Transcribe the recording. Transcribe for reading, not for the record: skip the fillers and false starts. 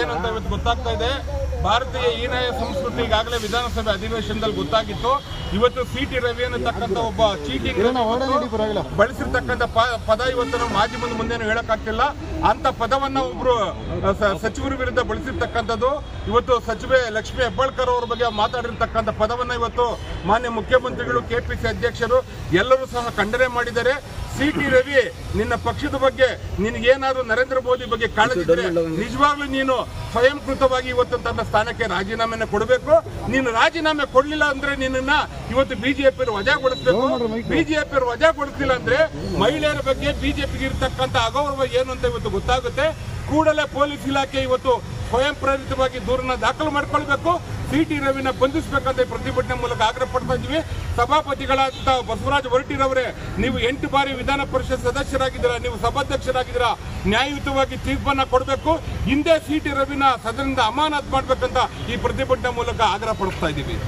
ಏನಂತ ಇವತ್ತು ಗೊತ್ತಾಗ್ತಾ ಇದೆ. ಭಾರತೀಯ ಹೀನಾಯ ಸಂಸ್ಕೃತಿ ಈಗಾಗಲೇ ವಿಧಾನಸಭೆ ಅಧಿವೇಶನದಲ್ಲಿ ಗೊತ್ತಾಗಿತ್ತು. ಇವತ್ತು ಸಿಟಿ ರವಿ ಅನ್ನತಕ್ಕಂಥ ಒಬ್ಬ ಚೀಟಿಂಗ್ ಬಳಸಿರ್ತಕ್ಕಂಥ ಪದ ಇವತ್ತು ನಮ್ಮ ಮಾಧ್ಯಮದ ಮುಂದೆ ಹೇಳಕ್ಕಾಗ್ತಿಲ್ಲ. ಅಂತ ಪದವನ್ನ ಒಬ್ರು ಸಚಿವರ ವಿರುದ್ಧ ಬಳಸಿರ್ತಕ್ಕಂಥದ್ದು. ಇವತ್ತು ಸಚಿವೆ ಲಕ್ಷ್ಮಿ ಹೆಬ್ಬಾಳ್ಕರ್ ಅವರ ಬಗ್ಗೆ ಮಾತಾಡಿರ್ತಕ್ಕಂಥ ಪದವನ್ನ ಇವತ್ತು ಮಾನ್ಯ ಮುಖ್ಯಮಂತ್ರಿಗಳು, ಕೆಪಿಸಿ ಅಧ್ಯಕ್ಷರು ಎಲ್ಲರೂ ಸಹ ಖಂಡನೆ ಮಾಡಿದ್ದಾರೆ. ಸಿಟಿ ರವಿ, ನಿನ್ನ ಪಕ್ಷದ ಬಗ್ಗೆ ನಿನಗೇನಾದ್ರೂ ನರೇಂದ್ರ ಮೋದಿ ಬಗ್ಗೆ ಕಾಳಜಿ ಇದ್ರೆ ನಿಜವಾಗ್ಲೂ ನೀನು ಸ್ವಯಂಕೃತವಾಗಿ ಇವತ್ತು ತನ್ನ ಸ್ಥಾನಕ್ಕೆ ರಾಜೀನಾಮೆನ ಕೊಡಬೇಕು. ನೀನು ರಾಜೀನಾಮೆ ಕೊಡ್ಲಿಲ್ಲ ಅಂದ್ರೆ ನಿನ್ನ ಇವತ್ತು ಬಿಜೆಪಿ ವಜಾಗೊಳಿಸಬೇಕು. ಬಿಜೆಪಿ ವಜಾಗೊಳಿಸಿಲ್ಲ ಅಂದ್ರೆ ಮಹಿಳೆಯರ ಬಗ್ಗೆ ಬಿಜೆಪಿಗೆ ಇರತಕ್ಕಂತ ಅಗೌರವ ಏನು ಅಂತ ಇವತ್ತು ಗೊತ್ತಾಗುತ್ತೆ. ಕೂಡಲೇ ಪೊಲೀಸ್ ಇಲಾಖೆ ಇವತ್ತು ಸ್ವಯಂ ಪ್ರೇರಿತವಾಗಿ ದೂರನ್ನ ದಾಖಲು ಮಾಡ್ಕೊಳ್ಬೇಕು. ಸಿಟಿ ರವಿನ ಬಂಧಿಸಬೇಕಂತ ಪ್ರತಿಭಟನೆ ಮೂಲಕ ಆಗ್ರಹ ಪಡ್ತಾ ಇದ್ವಿ. ಸಭಾಪತಿಗಳಾದ ಬಸವರಾಜ ಹೊರಟ್ಟಿರವರೇ, ನೀವು 8 ಬಾರಿ ವಿಧಾನ ಪರಿಷತ್ ಸದಸ್ಯರಾಗಿದ್ದೀರಾ, ನೀವು ಸಭಾಧ್ಯಕ್ಷರಾಗಿದ್ದೀರಾ, ನ್ಯಾಯಯುತವಾಗಿ ತೀರ್ಪನ್ನ ಕೊಡಬೇಕು. ಹಿಂದೆ ಸಿಟಿ ರವಿನ ಸದನದಿಂದ ಅಮಾನತ್ ಮಾಡ್ಬೇಕಂತ ಈ ಪ್ರತಿಭಟನೆ ಮೂಲಕ ಆಗ್ರಹ ಪಡಿಸ್ತಾ ಇದ್ದೀವಿ.